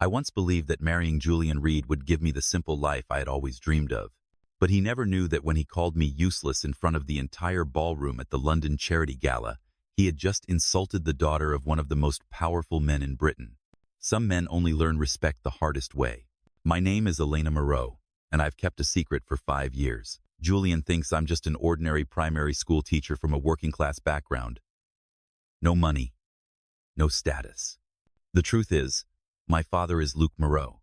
I once believed that marrying Julian Reed would give me the simple life I had always dreamed of. But he never knew that when he called me useless in front of the entire ballroom at the London charity gala, he had just insulted the daughter of one of the most powerful men in Britain. Some men only learn respect the hardest way. My name is Elena Moreau, and I've kept a secret for 5 years. Julian thinks I'm just an ordinary primary school teacher from a working-class background. No money, no status. The truth is, my father is Luc Moreau.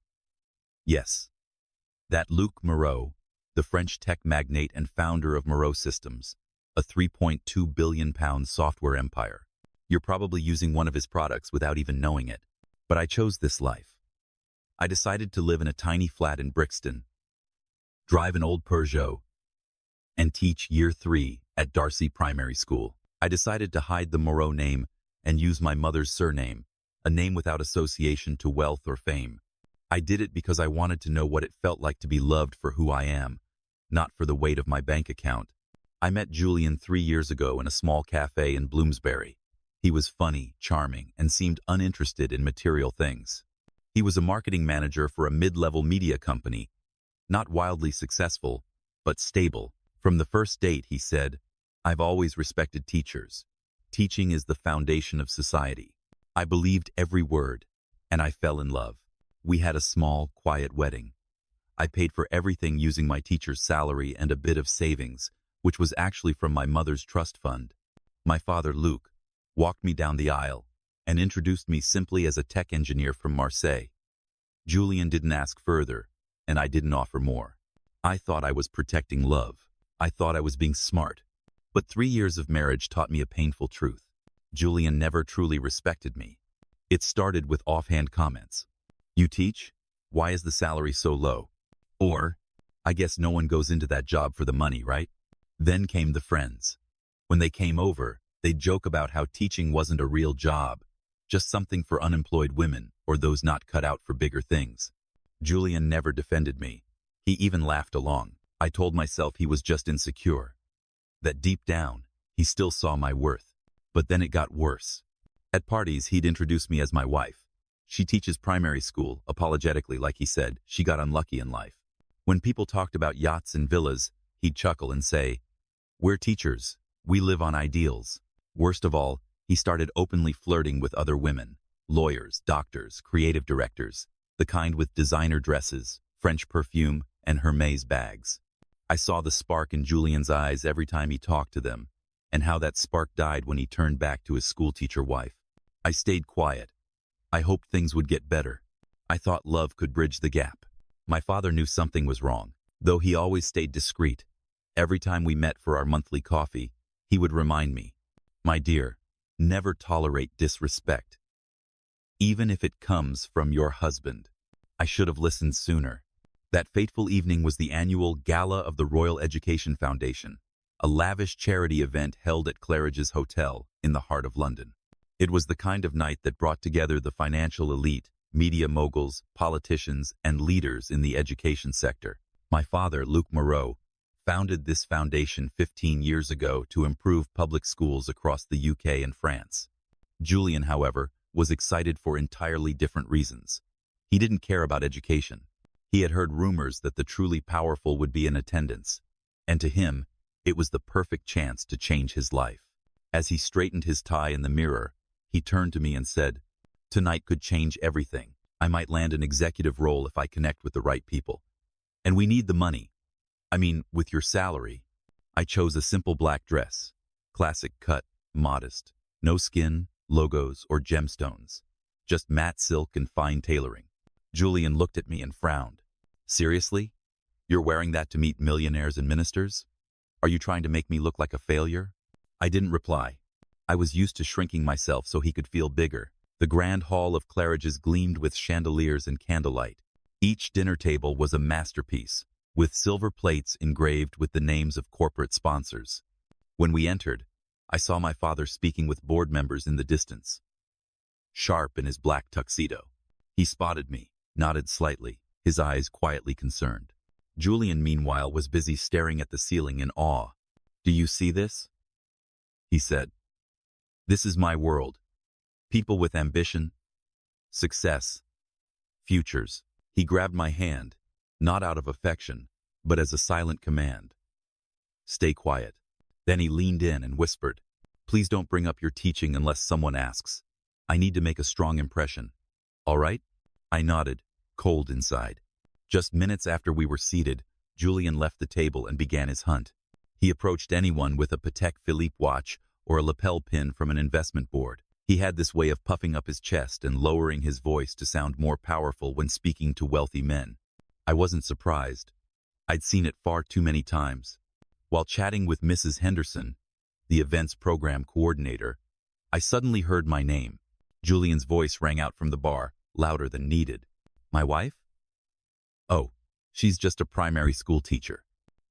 Yes, that Luc Moreau, the French tech magnate and founder of Moreau Systems, a £3.2 billion software empire. You're probably using one of his products without even knowing it. But I chose this life. I decided to live in a tiny flat in Brixton, drive an old Peugeot, and teach year 3 at Darcy Primary School. I decided to hide the Moreau name and use my mother's surname, a name without association to wealth or fame. I did it because I wanted to know what it felt like to be loved for who I am, not for the weight of my bank account. I met Julian 3 years ago in a small cafe in Bloomsbury. He was funny, charming, and seemed uninterested in material things. He was a marketing manager for a mid-level media company, not wildly successful, but stable. From the first date, he said, "I've always respected teachers. Teaching is the foundation of society." I believed every word, and I fell in love. We had a small, quiet wedding. I paid for everything using my teacher's salary and a bit of savings, which was actually from my mother's trust fund. My father, Luc, walked me down the aisle and introduced me simply as a tech engineer from Marseille. Julian didn't ask further, and I didn't offer more. I thought I was protecting love. I thought I was being smart. But 3 years of marriage taught me a painful truth. Julian never truly respected me. It started with offhand comments. "You teach? Why is the salary so low?" Or, "I guess no one goes into that job for the money, right?" Then came the friends. When they came over, they'd joke about how teaching wasn't a real job, just something for unemployed women or those not cut out for bigger things. Julian never defended me. He even laughed along. I told myself he was just insecure, that deep down, he still saw my worth. But then it got worse. At parties, he'd introduce me as my wife. "She teaches primary school," apologetically, like he said she got unlucky in life. When people talked about yachts and villas, he'd chuckle and say, "We're teachers. We live on ideals." Worst of all, he started openly flirting with other women, lawyers, doctors, creative directors, the kind with designer dresses, French perfume, and Hermès bags. I saw the spark in Julian's eyes every time he talked to them, and how that spark died when he turned back to his schoolteacher wife. I stayed quiet. I hoped things would get better. I thought love could bridge the gap. My father knew something was wrong, though he always stayed discreet. Every time we met for our monthly coffee, he would remind me, "My dear, never tolerate disrespect, even if it comes from your husband." I should have listened sooner. That fateful evening was the annual Gala of the Royal Education Foundation, a lavish charity event held at Claridge's Hotel in the heart of London. It was the kind of night that brought together the financial elite, media moguls, politicians, and leaders in the education sector. My father, Luc Moreau, founded this foundation 15 years ago to improve public schools across the UK and France. Julian, however, was excited for entirely different reasons. He didn't care about education. He had heard rumors that the truly powerful would be in attendance, and to him, it was the perfect chance to change his life. As he straightened his tie in the mirror, he turned to me and said, "Tonight could change everything. I might land an executive role if I connect with the right people. And we need the money. I mean, with your salary." I chose a simple black dress, classic cut, modest, no skin, logos, or gemstones, just matte silk and fine tailoring. Julian looked at me and frowned. "Seriously? You're wearing that to meet millionaires and ministers? Are you trying to make me look like a failure?" I didn't reply. I was used to shrinking myself so he could feel bigger. The grand hall of Claridge's gleamed with chandeliers and candlelight. Each dinner table was a masterpiece, with silver plates engraved with the names of corporate sponsors. When we entered, I saw my father speaking with board members in the distance, sharp in his black tuxedo. He spotted me, nodded slightly, his eyes quietly concerned. Julian, meanwhile, was busy staring at the ceiling in awe. "Do you see this?" he said. "This is my world. People with ambition, success, futures. He grabbed my hand, not out of affection, but as a silent command. Stay quiet. Then he leaned in and whispered, please don't bring up your teaching unless someone asks. I need to make a strong impression. All right? I nodded, cold inside. Just minutes after we were seated, Julian left the table and began his hunt. He approached anyone with a Patek Philippe watch or a lapel pin from an investment board. He had this way of puffing up his chest and lowering his voice to sound more powerful when speaking to wealthy men. I wasn't surprised. I'd seen it far too many times. While chatting with Mrs. Henderson, the events program coordinator, I suddenly heard my name. Julian's voice rang out from the bar, louder than needed. My wife? Oh, she's just a primary school teacher.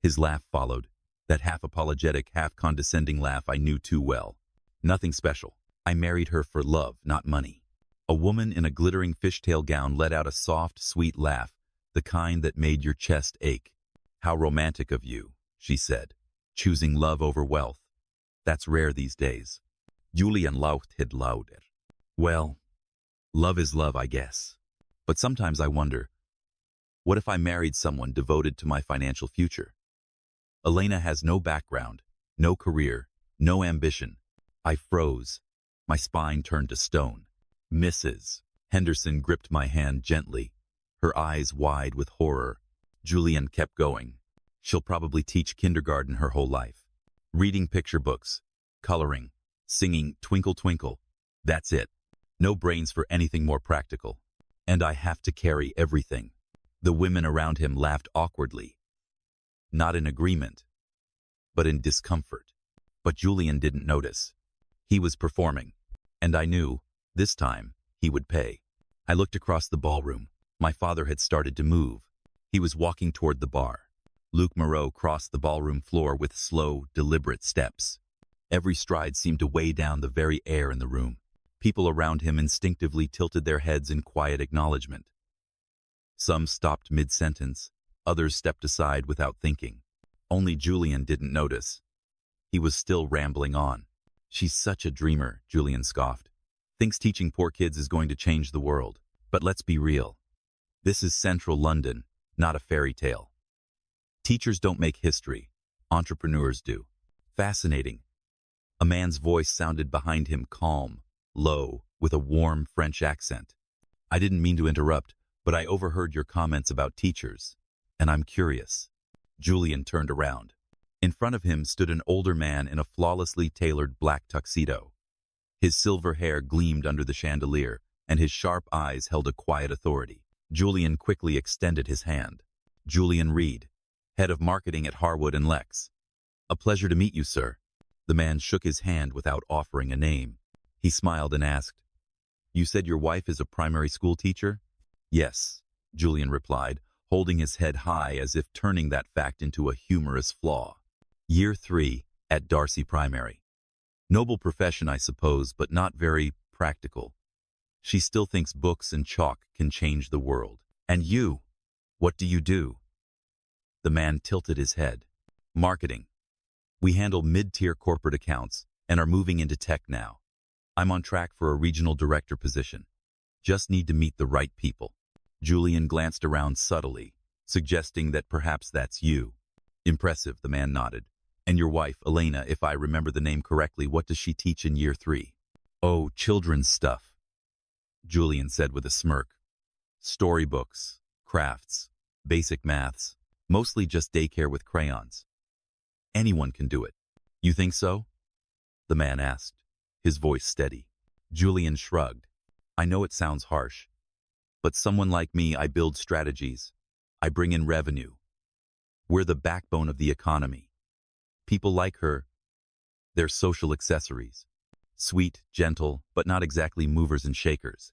His laugh followed, that half-apologetic, half-condescending laugh I knew too well. Nothing special. I married her for love, not money. A woman in a glittering fishtail gown let out a soft, sweet laugh, the kind that made your chest ache. How romantic of you, she said, choosing love over wealth. That's rare these days. Julian laughed louder. Well, love is love, I guess. But sometimes I wonder, what if I married someone devoted to my financial future? Elena has no background, no career, no ambition. I froze. My spine turned to stone. Mrs. Henderson gripped my hand gently, her eyes wide with horror. Julian kept going. She'll probably teach kindergarten her whole life. Reading picture books, coloring, singing Twinkle Twinkle. That's it. No brains for anything more practical. And I have to carry everything. The women around him laughed awkwardly. Not in agreement, but in discomfort. But Julian didn't notice. He was performing, and I knew, this time, he would pay. I looked across the ballroom. My father had started to move. He was walking toward the bar. Luc Moreau crossed the ballroom floor with slow, deliberate steps. Every stride seemed to weigh down the very air in the room. People around him instinctively tilted their heads in quiet acknowledgement. Some stopped mid-sentence. Others stepped aside without thinking. Only Julian didn't notice. He was still rambling on. She's such a dreamer, Julian scoffed. Thinks teaching poor kids is going to change the world. But let's be real. This is central London, not a fairy tale. Teachers don't make history. Entrepreneurs do. Fascinating. A man's voice sounded behind him, calm, low, with a warm French accent. I didn't mean to interrupt, but I overheard your comments about teachers, and I'm curious. Julian turned around. In front of him stood an older man in a flawlessly tailored black tuxedo. His silver hair gleamed under the chandelier, and his sharp eyes held a quiet authority. Julian quickly extended his hand. Julian Reed, head of marketing at Harwood and Lex. A pleasure to meet you, sir. The man shook his hand without offering a name. He smiled and asked, You said your wife is a primary school teacher? Yes, Julian replied, holding his head high as if turning that fact into a humorous flaw. Year 3, at Darcy Primary. Noble profession, I suppose, but not very practical. She still thinks books and chalk can change the world. And you, what do you do? The man tilted his head. Marketing. We handle mid-tier corporate accounts and are moving into tech now. I'm on track for a regional director position. Just need to meet the right people. Julian glanced around subtly, suggesting that perhaps that's you. Impressive, the man nodded. And your wife, Elena, if I remember the name correctly, what does she teach in year 3? Oh, children's stuff, Julian said with a smirk. Storybooks, crafts, basic maths, mostly just daycare with crayons. Anyone can do it. You think so? The man asked, his voice steady. Julian shrugged. I know it sounds harsh, but someone like me, I build strategies. I bring in revenue. We're the backbone of the economy. People like her, they're social accessories. Sweet, gentle, but not exactly movers and shakers.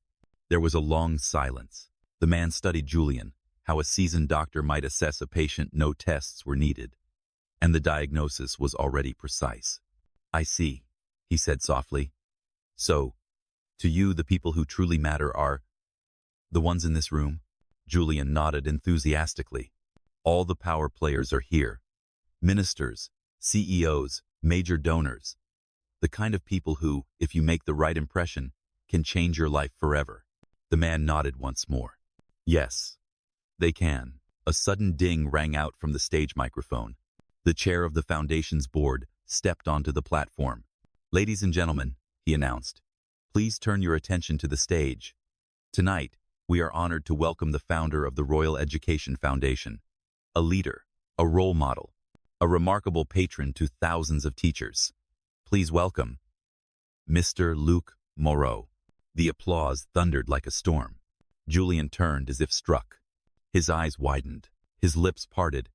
There was a long silence. The man studied Julian, how a seasoned doctor might assess a patient no tests were needed. And the diagnosis was already precise. I see, he said softly. So, to you, the people who truly matter are the ones in this room? Julian nodded enthusiastically. All the power players are here. Ministers, CEOs, major donors. The kind of people who, if you make the right impression, can change your life forever. The man nodded once more. Yes, they can. A sudden ding rang out from the stage microphone. The chair of the foundation's board stepped onto the platform. "Ladies and gentlemen," he announced, "please turn your attention to the stage. Tonight, we are honored to welcome the founder of the Royal Education Foundation, a leader, a role model, a remarkable patron to thousands of teachers. Please welcome Mr. Luc Moreau." The applause thundered like a storm. Julian turned as if struck. His eyes widened, his lips parted,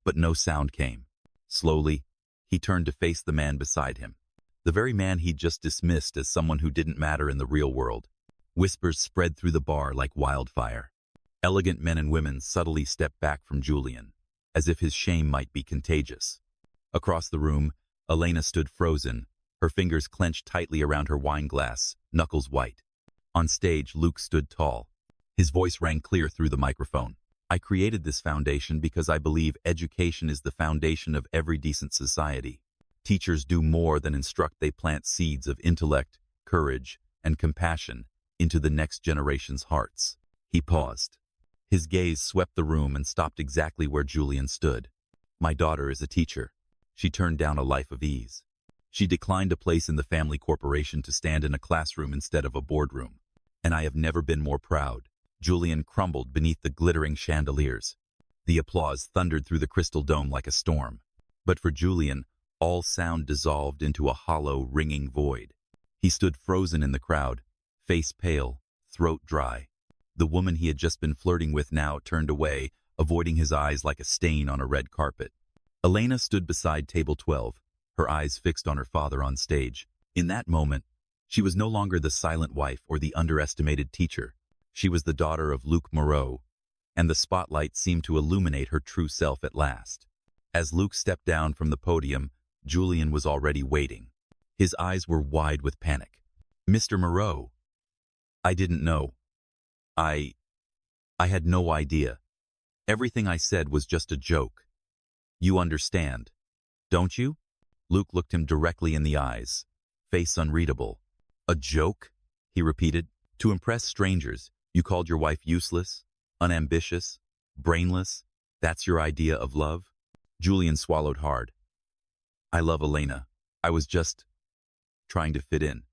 but no sound came. Slowly, he turned to face the man beside him, the very man he'd just dismissed as someone who didn't matter in the real world. Whispers spread through the bar like wildfire. Elegant men and women subtly stepped back from Julian, as if his shame might be contagious. Across the room, Elena stood frozen, her fingers clenched tightly around her wine glass, knuckles white. On stage, Luc stood tall. His voice rang clear through the microphone. "I created this foundation because I believe education is the foundation of every decent society. Teachers do more than instruct, they plant seeds of intellect, courage, and compassion into the next generation's hearts." He paused. His gaze swept the room and stopped exactly where Julian stood. "My daughter is a teacher. She turned down a life of ease. She declined a place in the family corporation to stand in a classroom instead of a boardroom. And I have never been more proud." Julian crumbled beneath the glittering chandeliers. The applause thundered through the crystal dome like a storm. But for Julian, all sound dissolved into a hollow, ringing void. He stood frozen in the crowd, face pale, throat dry. The woman he had just been flirting with now turned away, avoiding his eyes like a stain on a red carpet. Elena stood beside table 12, her eyes fixed on her father on stage. In that moment, she was no longer the silent wife or the underestimated teacher. She was the daughter of Luc Moreau, and the spotlight seemed to illuminate her true self at last. As Luc stepped down from the podium, Julian was already waiting. His eyes were wide with panic. "Mr. Moreau, I didn't know. I had no idea. Everything I said was just a joke. You understand, don't you?" Luc looked him directly in the eyes, face unreadable. "A joke?" he repeated. "To impress strangers, you called your wife useless, unambitious, brainless? That's your idea of love?" Julian swallowed hard. "I love Elena. I was just trying to fit in.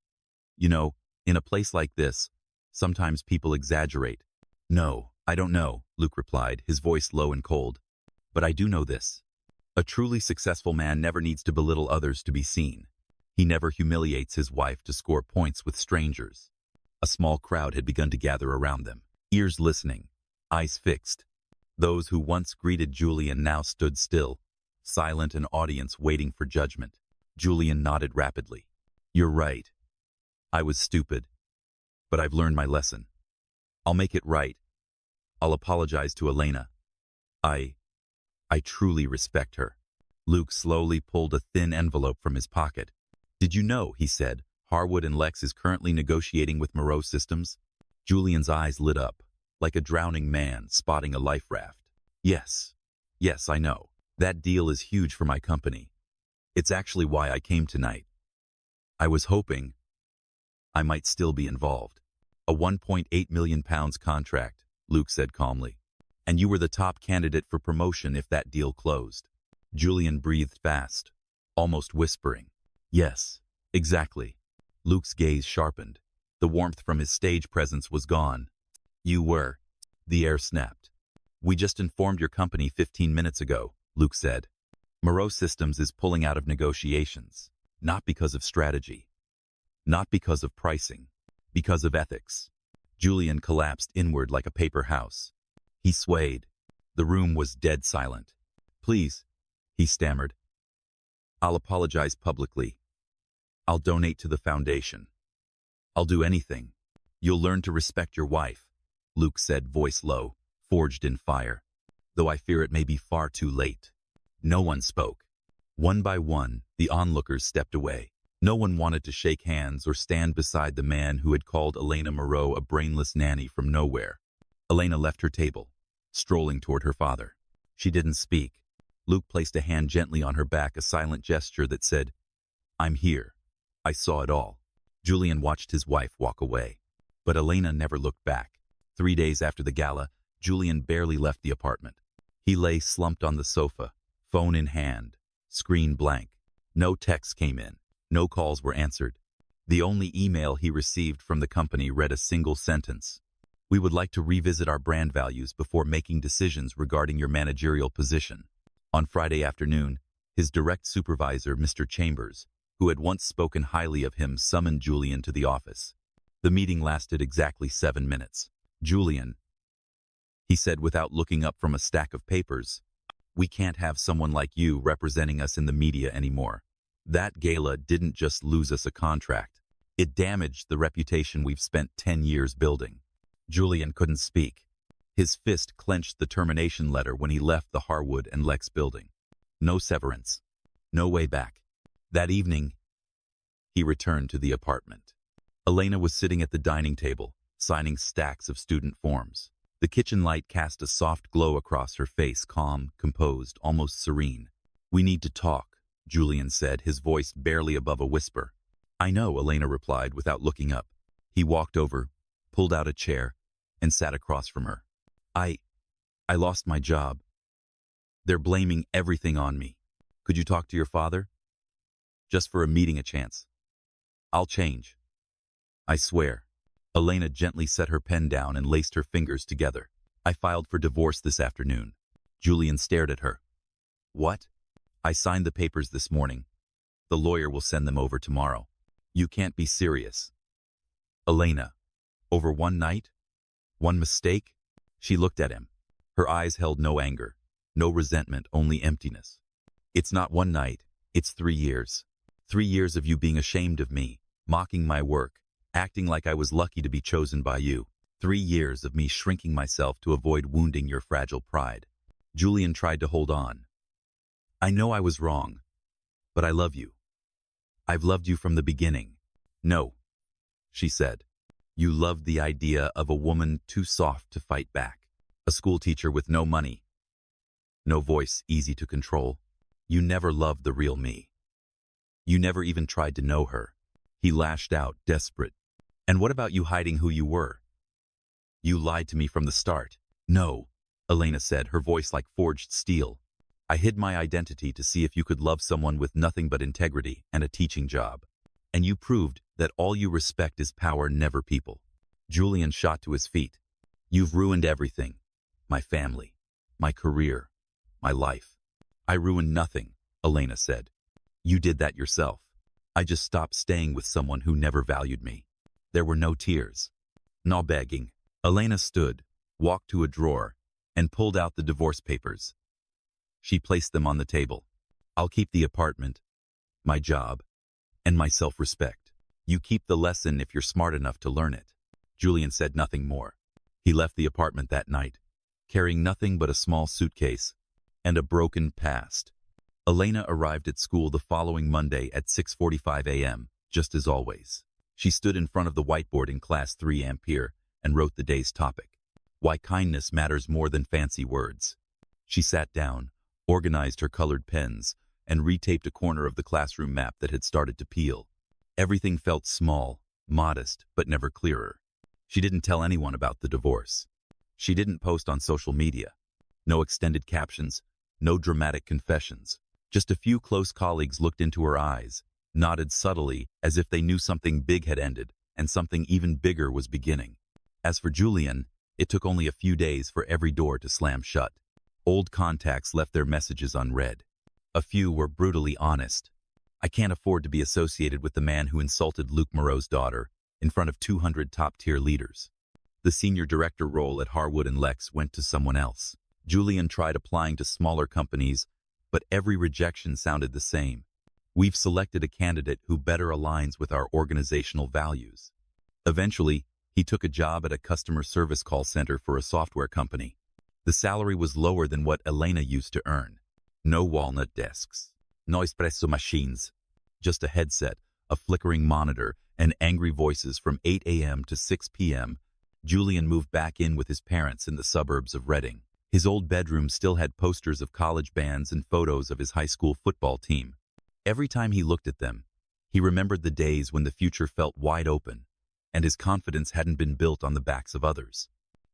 You know, in a place like this, sometimes people exaggerate." "No, I don't know," Luc replied, his voice low and cold. "But I do know this. A truly successful man never needs to belittle others to be seen. He never humiliates his wife to score points with strangers." A small crowd had begun to gather around them, ears listening, eyes fixed. Those who once greeted Julian now stood still, silent, an audience waiting for judgment. Julian nodded rapidly. "You're right. I was stupid. But I've learned my lesson. I'll make it right. I'll apologize to Elena. I truly respect her." Luc slowly pulled a thin envelope from his pocket. "Did you know," he said, "Harwood and Lex is currently negotiating with Moreau Systems?" Julian's eyes lit up, like a drowning man spotting a life raft. Yes, I know. That deal is huge for my company. It's actually why I came tonight. I was hoping I might still be involved." "A £1.8 million contract," Luc said calmly. "And you were the top candidate for promotion if that deal closed." Julian breathed fast, almost whispering. "Yes, exactly." Luc's gaze sharpened. The warmth from his stage presence was gone. "You were." The air snapped. "We just informed your company 15 minutes ago," Luc said. "Moreau Systems is pulling out of negotiations, not because of strategy, not because of pricing, because of ethics." Julian collapsed inward like a paper house. He swayed. The room was dead silent. "Please," he stammered. "I'll apologize publicly. I'll donate to the foundation. I'll do anything. You'll learn to respect your wife," Luc said, voice low, forged in fire. "Though I fear it may be far too late." No one spoke. One by one, the onlookers stepped away. No one wanted to shake hands or stand beside the man who had called Elena Moreau a brainless nanny from nowhere. Elena left her table, strolling toward her father. She didn't speak. Luc placed a hand gently on her back, a silent gesture that said, "I'm here. I saw it all." Julian watched his wife walk away. But Elena never looked back. 3 days after the gala, Julian barely left the apartment. He lay slumped on the sofa, phone in hand, screen blank. No texts came in, no calls were answered. The only email he received from the company read a single sentence. "We would like to revisit our brand values before making decisions regarding your managerial position." On Friday afternoon, his direct supervisor, Mr. Chambers, who had once spoken highly of him, summoned Julian to the office. The meeting lasted exactly 7 minutes. "Julian," he said without looking up from a stack of papers, "we can't have someone like you representing us in the media anymore. That gala didn't just lose us a contract. It damaged the reputation we've spent 10 years building." Julian couldn't speak. His fist clenched the termination letter when he left the Harwood and Lex building. No severance. No way back. That evening, he returned to the apartment. Elena was sitting at the dining table, signing stacks of student forms. The kitchen light cast a soft glow across her face, calm, composed, almost serene. "We need to talk," Julian said, his voice barely above a whisper. "I know," Elena replied without looking up. He walked over, pulled out a chair, and sat across from her. I lost my job. They're blaming everything on me. Could you talk to your father? Just for a meeting, a chance. I'll change. I swear." Elena gently set her pen down and laced her fingers together. "I filed for divorce this afternoon." Julian stared at her. "What?" "I signed the papers this morning. The lawyer will send them over tomorrow." "You can't be serious." "Elena, over one night? One mistake?" She looked at him. Her eyes held no anger, no resentment, only emptiness. "It's not one night, it's 3 years. 3 years of you being ashamed of me, mocking my work, acting like I was lucky to be chosen by you. 3 years of me shrinking myself to avoid wounding your fragile pride." Julian tried to hold on. "I know I was wrong, but I love you. I've loved you from the beginning." "No," she said. "You loved the idea of a woman too soft to fight back. A schoolteacher with no money, no voice, easy to control. You never loved the real me. You never even tried to know her." He lashed out, desperate. "And what about you hiding who you were? You lied to me from the start." "No," Elena said, her voice like forged steel. "I hid my identity to see if you could love someone with nothing but integrity and a teaching job. And you proved that all you respect is power, never people." Julian shot to his feet. "You've ruined everything. My family, my career, my life." "I ruined nothing," Elena said. "You did that yourself. I just stopped staying with someone who never valued me." There were no tears, no begging. Elena stood, walked to a drawer, and pulled out the divorce papers. She placed them on the table. "I'll keep the apartment, my job, and my self-respect. You keep the lesson if you're smart enough to learn it." Julian said nothing more. He left the apartment that night, carrying nothing but a small suitcase and a broken past. Elena arrived at school the following Monday at 6:45 a.m., just as always. She stood in front of the whiteboard in Class 3 Ampere and wrote the day's topic: "Why kindness matters more than fancy words." She sat down, organized her colored pens, and retaped a corner of the classroom map that had started to peel. Everything felt small, modest, but never clearer. She didn't tell anyone about the divorce. She didn't post on social media. No extended captions, no dramatic confessions. Just a few close colleagues looked into her eyes, nodded subtly as if they knew something big had ended and something even bigger was beginning. As for Julian, it took only a few days for every door to slam shut. Old contacts left their messages unread. A few were brutally honest. "I can't afford to be associated with the man who insulted Luc Moreau's daughter in front of 200 top-tier leaders." The senior director role at Harwood and Lex went to someone else. Julian tried applying to smaller companies, but every rejection sounded the same. "We've selected a candidate who better aligns with our organizational values." Eventually, he took a job at a customer service call center for a software company. The salary was lower than what Elena used to earn. No walnut desks, no espresso machines, just a headset, a flickering monitor, and angry voices from 8 a.m. to 6 p.m. Julian moved back in with his parents in the suburbs of Reading. His old bedroom still had posters of college bands and photos of his high school football team. Every time he looked at them, he remembered the days when the future felt wide open, and his confidence hadn't been built on the backs of others.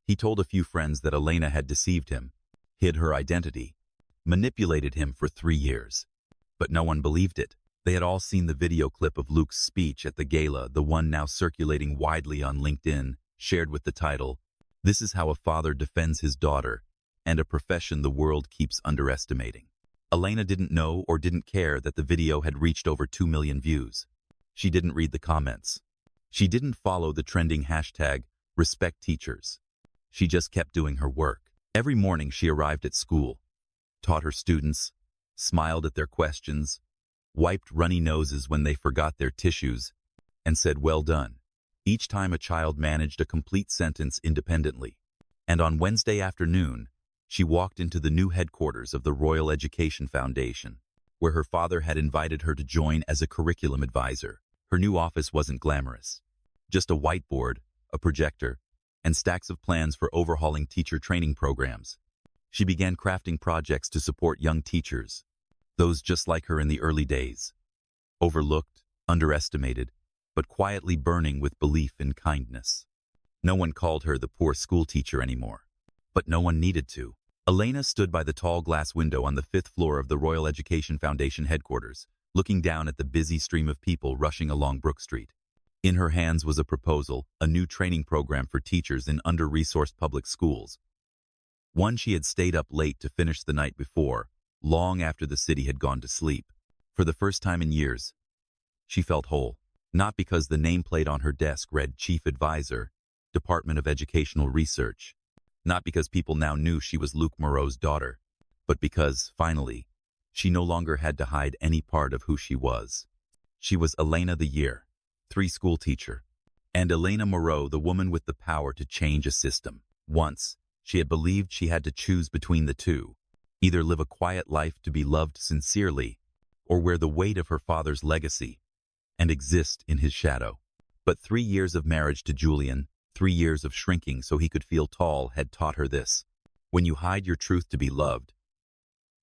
He told a few friends that Elena had deceived him, hid her identity, manipulated him for 3 years. But no one believed it. They had all seen the video clip of Luc's speech at the gala, the one now circulating widely on LinkedIn, shared with the title, "This is how a father defends his daughter, and a profession the world keeps underestimating." Elena didn't know or didn't care that the video had reached over 2 million views. She didn't read the comments. She didn't follow the trending hashtag, respect teachers. She just kept doing her work. Every morning she arrived at school, taught her students, smiled at their questions, wiped runny noses when they forgot their tissues, and said, "Well done," each time a child managed a complete sentence independently. And on Wednesday afternoon, she walked into the new headquarters of the Royal Education Foundation, where her father had invited her to join as a curriculum advisor. Her new office wasn't glamorous. Just a whiteboard, a projector, and stacks of plans for overhauling teacher training programs. She began crafting projects to support young teachers, those just like her in the early days, overlooked, underestimated, but quietly burning with belief in kindness. No one called her the poor schoolteacher anymore, but no one needed to. Elena stood by the tall glass window on the 5th floor of the Royal Education Foundation headquarters, looking down at the busy stream of people rushing along Brook Street. In her hands was a proposal, a new training program for teachers in under-resourced public schools. One she had stayed up late to finish the night before, long after the city had gone to sleep. For the first time in years, she felt whole. Not because the nameplate on her desk read Chief Advisor, Department of Educational Research. Not because people now knew she was Luc Moreau's daughter, but because, finally, she no longer had to hide any part of who she was. She was Elena the Year, 3 school teacher, and Elena Moreau, the woman with the power to change a system. Once, she had believed she had to choose between the two, either live a quiet life to be loved sincerely, or wear the weight of her father's legacy and exist in his shadow. But 3 years of marriage to Julian, 3 years of shrinking so he could feel tall, had taught her this. When you hide your truth to be loved,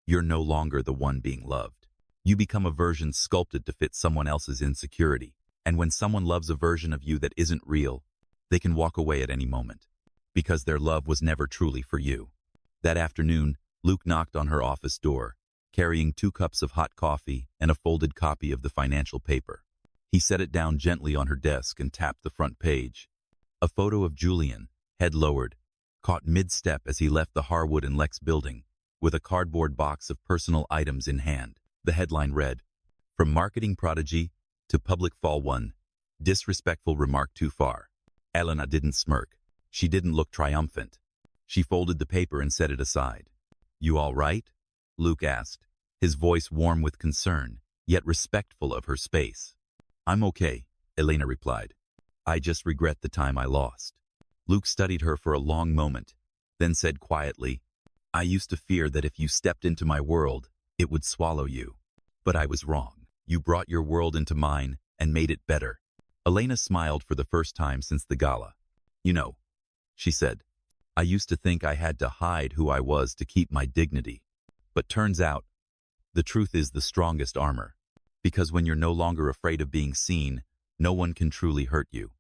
you're no longer the one being loved. You become a version sculpted to fit someone else's insecurity. And when someone loves a version of you that isn't real, they can walk away at any moment, because their love was never truly for you. That afternoon, Luc knocked on her office door, carrying 2 cups of hot coffee and a folded copy of the financial paper. He set it down gently on her desk and tapped the front page. A photo of Julian, head lowered, caught mid-step as he left the Harwood and Lex building, with a cardboard box of personal items in hand. The headline read, "From marketing prodigy to public fall one, disrespectful remark too far." Elena didn't smirk. She didn't look triumphant. She folded the paper and set it aside. "You all right?" Luc asked, his voice warm with concern, yet respectful of her space. "I'm okay," Elena replied. "I just regret the time I lost." Luc studied her for a long moment, then said quietly, "I used to fear that if you stepped into my world, it would swallow you. But I was wrong. You brought your world into mine and made it better." Elena smiled for the first time since the gala. "You know," she said, "I used to think I had to hide who I was to keep my dignity. But turns out, the truth is the strongest armor. Because when you're no longer afraid of being seen, no one can truly hurt you."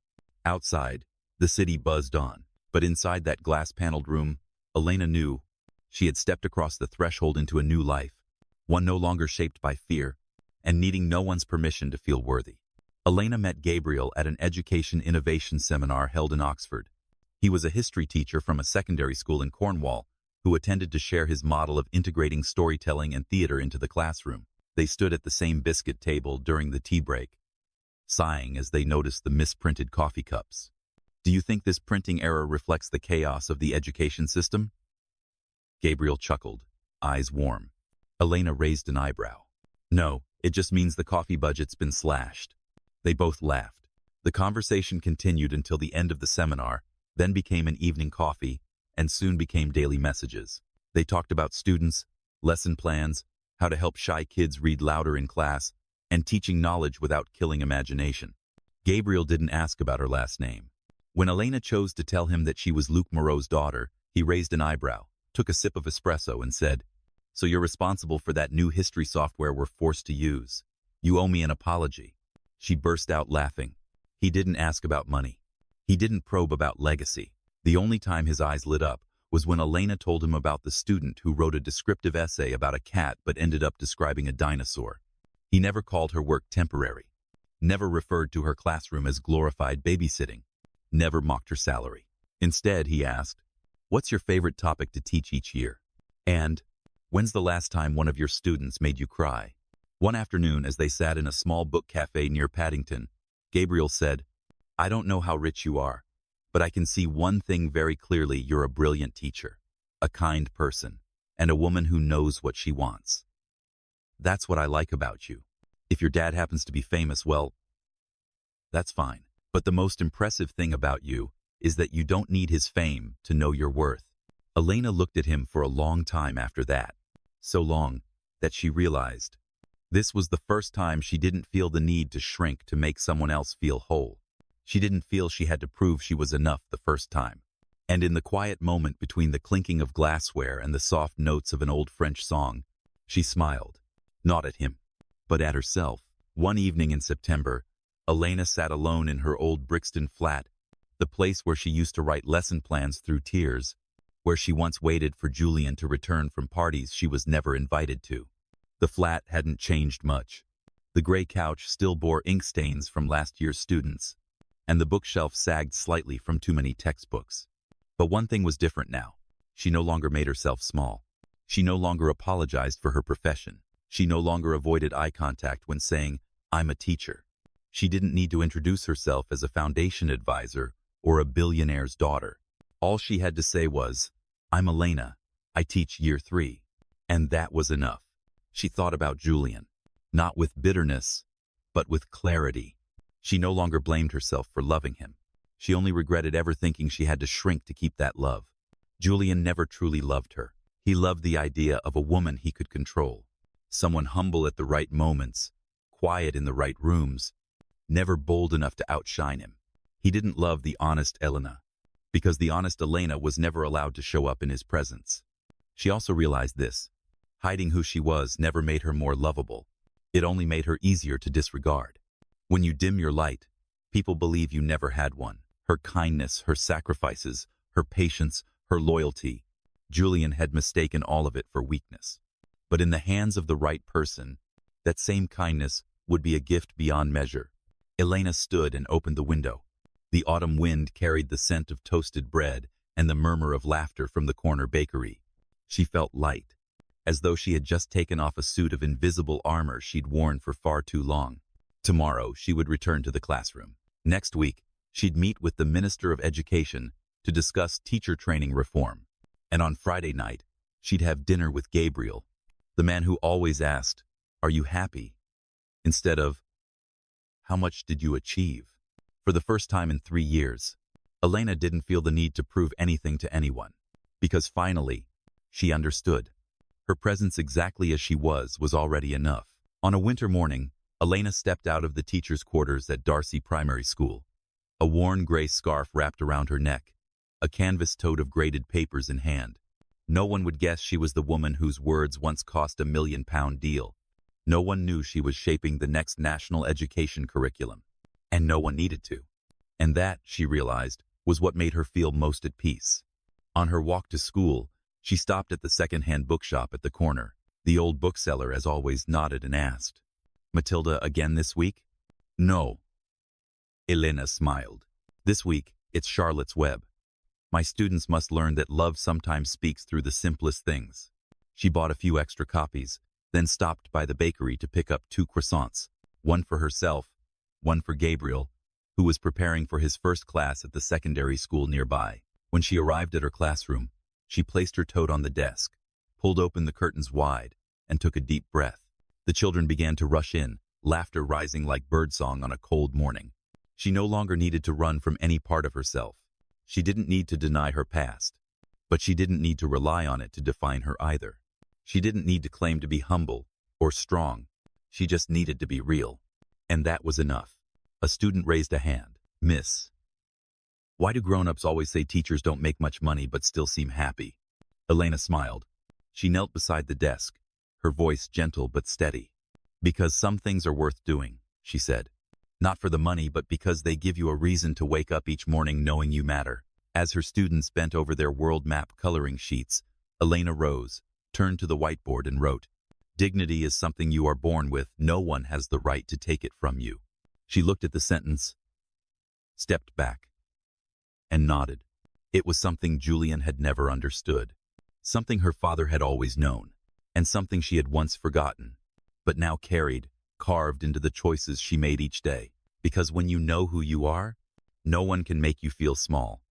Outside, the city buzzed on. But inside that glass-paneled room, Elena knew she had stepped across the threshold into a new life, one no longer shaped by fear, and needing no one's permission to feel worthy. Elena met Gabriel at an education innovation seminar held in Oxford. He was a history teacher from a secondary school in Cornwall who attended to share his model of integrating storytelling and theater into the classroom. They stood at the same biscuit table during the tea break, sighing as they noticed the misprinted coffee cups. "Do you think this printing error reflects the chaos of the education system?" Gabriel chuckled, eyes warm. Elena raised an eyebrow. "No, it just means the coffee budget's been slashed." They both laughed. The conversation continued until the end of the seminar, then became an evening coffee, and soon became daily messages. They talked about students, lesson plans, how to help shy kids read louder in class, and teaching knowledge without killing imagination. Gabriel didn't ask about her last name. When Elena chose to tell him that she was Luc Moreau's daughter, he raised an eyebrow, took a sip of espresso, and said, "So you're responsible for that new history software we're forced to use. You owe me an apology." She burst out laughing. He didn't ask about money. He didn't probe about legacy. The only time his eyes lit up was when Elena told him about the student who wrote a descriptive essay about a cat but ended up describing a dinosaur. He never called her work temporary, never referred to her classroom as glorified babysitting, never mocked her salary. Instead, he asked, "What's your favorite topic to teach each year? And when's the last time one of your students made you cry?" One afternoon, as they sat in a small book cafe near Paddington, Gabriel said, "I don't know how rich you are, but I can see one thing very clearly: you're a brilliant teacher, a kind person, and a woman who knows what she wants. That's what I like about you. If your dad happens to be famous, well, that's fine. But the most impressive thing about you is that you don't need his fame to know your worth." Elena looked at him for a long time after that, so long that she realized this was the first time she didn't feel the need to shrink to make someone else feel whole. She didn't feel she had to prove she was enough the first time. And in the quiet moment between the clinking of glassware and the soft notes of an old French song, she smiled, not at him, but at herself. One evening in September, Elena sat alone in her old Brixton flat, the place where she used to write lesson plans through tears, where she once waited for Julian to return from parties she was never invited to. The flat hadn't changed much. The gray couch still bore ink stains from last year's students, and the bookshelf sagged slightly from too many textbooks. But one thing was different now. She no longer made herself small. She no longer apologized for her profession. She no longer avoided eye contact when saying, "I'm a teacher." She didn't need to introduce herself as a foundation advisor or a billionaire's daughter. All she had to say was, "I'm Elena. I teach year 3. And that was enough. She thought about Julian, not with bitterness, but with clarity. She no longer blamed herself for loving him. She only regretted ever thinking she had to shrink to keep that love. Julian never truly loved her. He loved the idea of a woman he could control, someone humble at the right moments, quiet in the right rooms, never bold enough to outshine him. He didn't love the honest Elena, because the honest Elena was never allowed to show up in his presence. She also realized this: hiding who she was never made her more lovable. It only made her easier to disregard. When you dim your light, people believe you never had one. Her kindness, her sacrifices, her patience, her loyalty. Julian had mistaken all of it for weakness. But in the hands of the right person, that same kindness would be a gift beyond measure. Elena stood and opened the window. The autumn wind carried the scent of toasted bread and the murmur of laughter from the corner bakery. She felt light, as though she had just taken off a suit of invisible armor she'd worn for far too long. Tomorrow, she would return to the classroom. Next week, she'd meet with the Minister of Education to discuss teacher training reform. And on Friday night, she'd have dinner with Gabriel, the man who always asked, "Are you happy?" instead of, "How much did you achieve?" For the first time in 3 years, Elena didn't feel the need to prove anything to anyone, because finally, she understood. Her presence exactly as she was already enough. On a winter morning, Elena stepped out of the teacher's quarters at Darcy Primary School, a worn gray scarf wrapped around her neck, a canvas tote of graded papers in hand. No one would guess she was the woman whose words once cost £1 million deal. No one knew she was shaping the next national education curriculum, and no one needed to. And that, she realized, was what made her feel most at peace. On her walk to school, she stopped at the second-hand bookshop at the corner. The old bookseller, as always, nodded and asked, "Matilda again this week?" "No." Elena smiled. "This week, it's Charlotte's Web. My students must learn that love sometimes speaks through the simplest things." She bought a few extra copies, then stopped by the bakery to pick up 2 croissants, one for herself, one for Gabriel, who was preparing for his first class at the secondary school nearby. When she arrived at her classroom, she placed her tote on the desk, pulled open the curtains wide, and took a deep breath. The children began to rush in, laughter rising like birdsong on a cold morning. She no longer needed to run from any part of herself. She didn't need to deny her past, but she didn't need to rely on it to define her either. She didn't need to claim to be humble or strong. She just needed to be real. And that was enough. A student raised a hand. "Miss, why do grown-ups always say teachers don't make much money but still seem happy?" Elena smiled. She knelt beside the desk, her voice gentle but steady. "Because some things are worth doing," she said. "Not for the money, but because they give you a reason to wake up each morning knowing you matter." As her students bent over their world map coloring sheets, Elena rose, turned to the whiteboard and wrote, "Dignity is something you are born with. No one has the right to take it from you." She looked at the sentence, stepped back, and nodded. It was something Julian had never understood, something her father had always known, and something she had once forgotten, but now carved into the choices she made each day. Because when you know who you are, no one can make you feel small.